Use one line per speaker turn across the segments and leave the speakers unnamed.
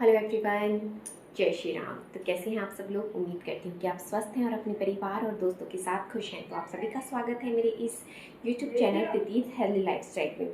Hello everyone, जय श्री राम। तो कैसे हैं आप सब लोग। उम्मीद करती हूँ कि आप स्वस्थ हैं और अपने परिवार और दोस्तों के साथ खुश हैं। तो आप सभी का स्वागत है मेरे इस यूट्यूब चैनल प्रतीत हेल्दी लाइफस्टाइल में।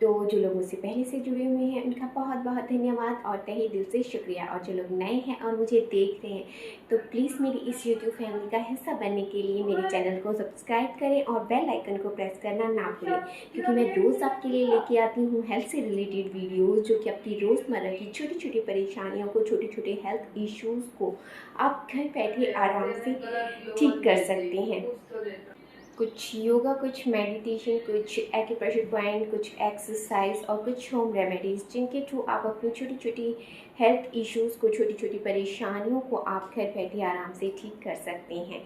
तो जो लोग मुझसे पहले से जुड़े हुए हैं उनका बहुत बहुत धन्यवाद और तहे दिल से शुक्रिया। और जो लोग नए हैं और मुझे देख रहे हैं तो प्लीज़ मेरी इस यूट्यूब फैमिली का हिस्सा बनने के लिए मेरे चैनल को सब्सक्राइब करें और बेल आइकन को प्रेस करना ना भूलें, क्योंकि मैं रोज़ आपके लिए लेके आती हूँ हेल्थ से रिलेटेड वीडियोज़, जो कि आपकी रोज़मर्रा की छोटी छोटी परेशानियों को, छोटे छोटे हेल्थ इश्यूज़ को आप घर बैठे आराम से ठीक कर सकते हैं। कुछ योगा, कुछ मेडिटेशन, कुछ एक्यूप्रेशर पॉइंट, कुछ एक्सरसाइज और कुछ होम रेमेडीज़, जिनके थ्रू आप अपनी छोटी छोटी हेल्थ इश्यूज़ को, छोटी छोटी परेशानियों को आप घर बैठे आराम से ठीक कर सकते हैं।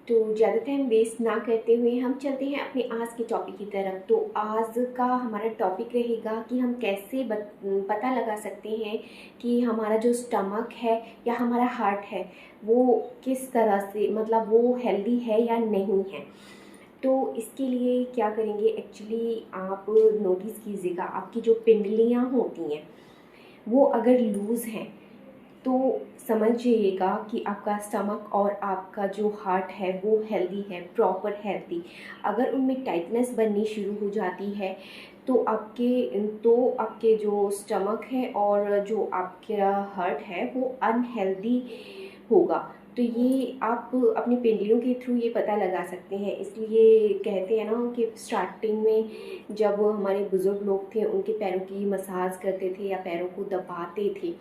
तो ज़्यादा टाइम वेस्ट ना करते हुए हम चलते हैं अपने आज के टॉपिक की तरफ। तो आज का हमारा टॉपिक रहेगा कि हम कैसे पता लगा सकते हैं कि हमारा जो स्टमक है या हमारा हार्ट है वो किस तरह से, मतलब वो हेल्दी है या नहीं है। तो इसके लिए क्या करेंगे, एक्चुअली आप नोटिस कीजिएगा आपकी जो पिंडलियाँ होती हैं वो अगर लूज़ हैं तो समझिएगा कि आपका स्टमक और आपका जो हार्ट है वो हेल्दी है, प्रॉपर हेल्दी। अगर उनमें टाइटनेस बननी शुरू हो जाती है तो आपके जो स्टमक है और जो आपका हार्ट है वो अनहेल्दी होगा। तो ये आप अपनी पिंडलियों के थ्रू ये पता लगा सकते हैं। इसलिए कहते हैं ना कि स्टार्टिंग में जब हमारे बुज़ुर्ग लोग थे उनके पैरों की मसाज करते थे या पैरों को दबाते थे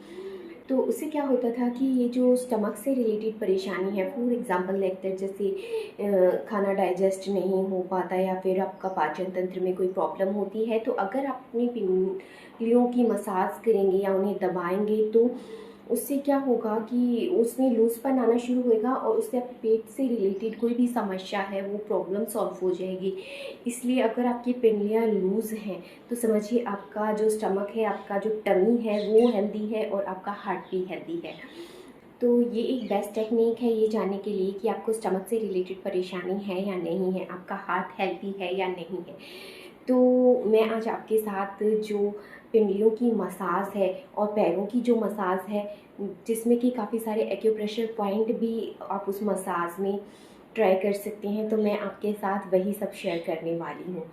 तो उससे क्या होता था कि ये जो स्टमक से रिलेटेड परेशानी है, फॉर एग्जांपल लाइक दैट, जैसे खाना डाइजेस्ट नहीं हो पाता या फिर आपका पाचन तंत्र में कोई प्रॉब्लम होती है, तो अगर आप अपनी पिंडलियों की मसाज करेंगे या उन्हें दबाएंगे तो उससे क्या होगा कि उसमें लूज़पन आना शुरू होएगा और उससे आपके पेट से रिलेटेड कोई भी समस्या है वो प्रॉब्लम सॉल्व हो जाएगी। इसलिए अगर आपकी पिंडलियाँ लूज़ हैं तो समझिए आपका जो स्टमक है, आपका जो टमी है वो हेल्दी है और आपका हार्ट भी हेल्दी है। तो ये एक बेस्ट टेक्निक है ये जानने के लिए कि आपको स्टमक से रिलेटेड परेशानी है या नहीं है, आपका हार्ट हेल्दी है या नहीं है। तो मैं आज आपके साथ जो पिंडलियों की मसाज है और पैरों की जो मसाज है, जिसमें कि काफ़ी सारे एक्यूप्रेशर पॉइंट भी आप उस मसाज में ट्राई कर सकते हैं, तो मैं आपके साथ वही सब शेयर करने वाली हूँ।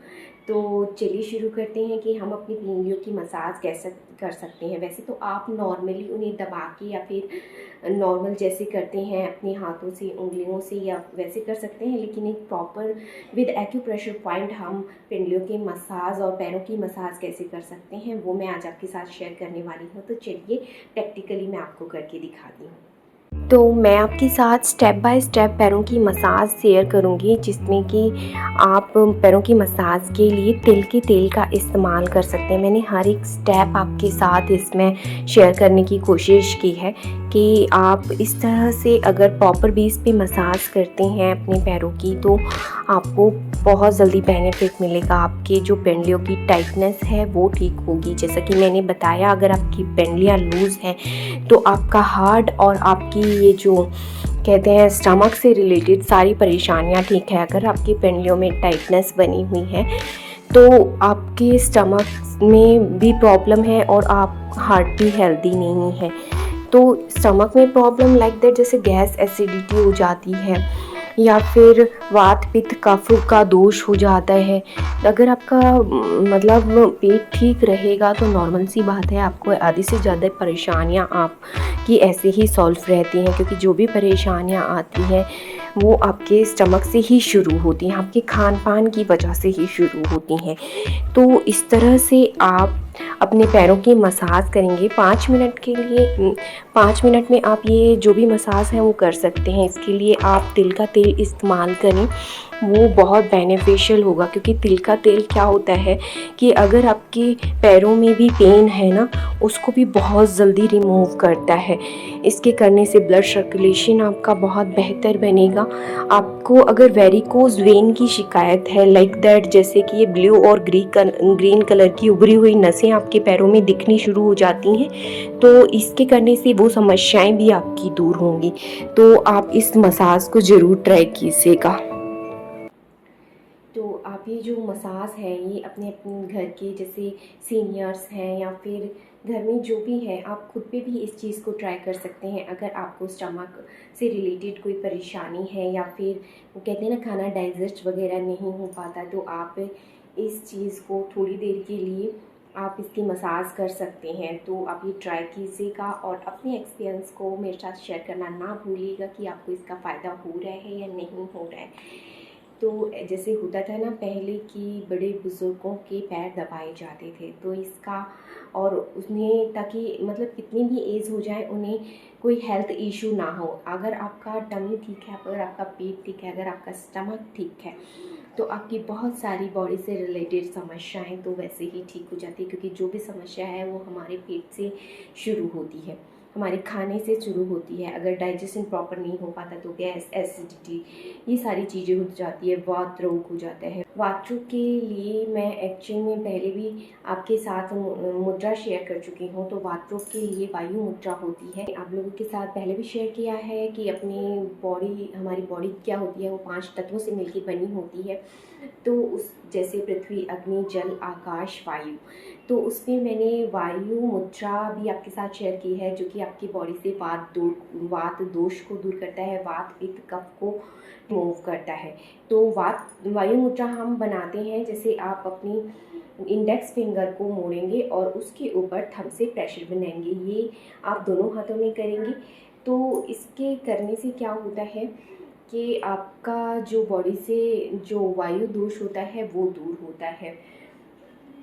तो चलिए शुरू करते हैं कि हम अपनी पिंडलियों की मसाज कैसे कर सकते हैं। वैसे तो आप नॉर्मली उन्हें दबा के या फिर नॉर्मल जैसे करते हैं अपने हाथों से, उंगलियों से, या वैसे कर सकते हैं, लेकिन एक प्रॉपर विद एक्यूप्रेशर पॉइंट हम पिंडलियों के मसाज और पैरों की मसाज कैसे कर सकते हैं वो मैं आज आपके साथ शेयर करने वाली हूँ। तो चलिए प्रैक्टिकली मैं आपको करके दिखाती हूँ। तो मैं आपके साथ स्टेप बाय स्टेप पैरों की मसाज शेयर करूंगी, जिसमें कि आप पैरों की मसाज के लिए तिल के तेल का इस्तेमाल कर सकते हैं। मैंने हर एक स्टेप आपके साथ इसमें शेयर करने की कोशिश की है कि आप इस तरह से अगर प्रॉपर बेस पे मसाज करते हैं अपने पैरों की तो आपको बहुत जल्दी बेनिफिट मिलेगा। आपके जो पिंडलियों की टाइटनेस है वो ठीक होगी। जैसा कि मैंने बताया, अगर आपकी पिंडलियाँ लूज़ हैं तो आपका हार्ट और आपकी ये जो कहते हैं स्टमक से रिलेटेड सारी परेशानियां ठीक है। अगर आपकी पिंडलियों में टाइटनेस बनी हुई है तो आपके स्टमक में भी प्रॉब्लम है और आप हार्ट भी हेल्दी नहीं है। तो स्टमक में प्रॉब्लम लाइक दैट, जैसे गैस एसिडिटी हो जाती है या फिर वात पित्त कफ का दोष हो जाता है। अगर आपका मतलब पेट ठीक रहेगा तो नॉर्मल सी बात है, आपको आधी से ज़्यादा परेशानियां आपकी ऐसे ही सॉल्व रहती हैं, क्योंकि जो भी परेशानियां आती हैं वो आपके स्टमक से ही शुरू होती हैं, आपके खान पान की वजह से ही शुरू होती हैं। तो इस तरह से आप अपने पैरों की मसाज करेंगे 5 मिनट के लिए। 5 मिनट में आप ये जो भी मसाज है वो कर सकते हैं। इसके लिए आप तिल का तेल इस्तेमाल करें, वो बहुत बेनिफिशियल होगा। क्योंकि तिल का तेल क्या होता है कि अगर आपके पैरों में भी पेन है ना, उसको भी बहुत जल्दी रिमूव करता है। इसके करने से ब्लड सर्कुलेशन आपका बहुत बेहतर बनेगा। आपको अगर वेरिकोज वेन की शिकायत है लाइक दैट, जैसे कि ये ब्लू और ग्रीन कलर की उभरी हुई नसें आपके पैरों में दिखनी शुरू हो जाती हैं, तो इसके करने से वो समस्याएं भी आपकी दूर होंगी। तो आप इस मसाज को ज़रूर ट्राई कीजिएगा। तो आप ये जो मसाज है ये अपने अपने घर के जैसे सीनियर्स हैं या फिर घर में जो भी है आप खुद पे भी इस चीज़ को ट्राई कर सकते हैं। अगर आपको स्टमक से रिलेटेड कोई परेशानी है या फिर वो कहते हैं ना खाना डाइजेस्ट वगैरह नहीं हो पाता, तो आप इस चीज़ को थोड़ी देर के लिए आप इसकी मसाज कर सकते हैं। तो आप ये ट्राई कीजिएगा और अपने एक्सपीरियंस को मेरे साथ शेयर करना ना भूलिएगा कि आपको इसका फ़ायदा हो रहा है या नहीं हो रहा है। तो जैसे होता था ना पहले कि बड़े बुज़ुर्गों के पैर दबाए जाते थे, तो इसका और उन्हें ताकि मतलब कितनी भी एज हो जाए उन्हें कोई हेल्थ इशू ना हो। अगर आपका टमी ठीक है, अगर आपका पेट ठीक है, अगर आपका स्टमक ठीक है, तो आपकी बहुत सारी बॉडी से रिलेटेड समस्याएं तो वैसे ही ठीक हो जाती है, क्योंकि जो भी समस्या है वो हमारे पेट से शुरू होती है, हमारे खाने से शुरू होती है। अगर डाइजेशन प्रॉपर नहीं हो पाता तो गैस, एसिडिटी, ये सारी चीज़ें हो जाती है, वात रोग हो जाता है। वात रोग के लिए मैं एक्चुअली में पहले भी आपके साथ मुद्रा शेयर कर चुकी हूँ। तो वात रोग के लिए वायु मुद्रा होती है, आप लोगों के साथ पहले भी शेयर किया है कि अपनी बॉडी, हमारी बॉडी क्या होती है, वो 5 तत्वों से मिलकर बनी होती है। तो उस जैसे पृथ्वी, अग्नि, जल, आकाश, वायु, तो उसमें मैंने वायु मुद्रा भी आपके साथ शेयर की है, जो कि आपकी बॉडी से वात दोष को दूर करता है, वात पित्त कफ को रिमूव करता है। तो वायु मुद्रा हम बनाते हैं, जैसे आप अपनी इंडेक्स फिंगर को मोड़ेंगे और उसके ऊपर थंब से प्रेशर बनाएंगे। ये आप दोनों हाथों में करेंगे। तो इसके करने से क्या होता है कि आपका जो बॉडी से जो वायु दोष होता है वो दूर होता है,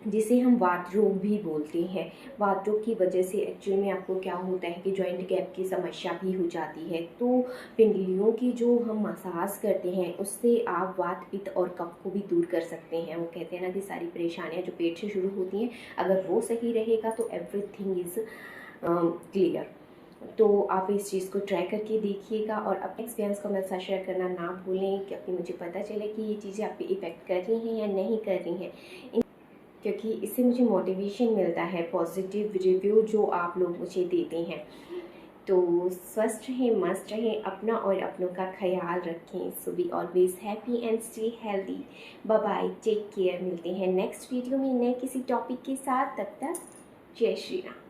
जिसे हम वात रोग भी बोलते हैं। वात रोग की वजह से एक्चुअली में आपको क्या होता है कि जॉइंट गैप की समस्या भी हो जाती है। तो पिंडलियों की जो हम मसाज करते हैं उससे आप वात पित्त और कफ को भी दूर कर सकते हैं। वो कहते हैं ना कि सारी परेशानियां जो पेट से शुरू होती हैं, अगर वो सही रहेगा तो एवरीथिंग इज़ क्लियर। तो आप इस चीज़ को ट्राई करके देखिएगा और अपने एक्सपीरियंस को मेरे साथ शेयर करना ना भूलें, क्योंकि मुझे पता चले कि ये चीज़ें आप पे इफ़ेक्ट कर रही हैं या नहीं कर रही हैं, क्योंकि इससे मुझे मोटिवेशन मिलता है, पॉजिटिव रिव्यू जो आप लोग मुझे देते हैं। तो स्वस्थ रहें, मस्त रहें, अपना और अपनों का ख्याल रखें। So be always happy and stay healthy. Bye bye, take care. मिलते हैं नेक्स्ट वीडियो में नए किसी टॉपिक के साथ। तब तक जय श्री राम।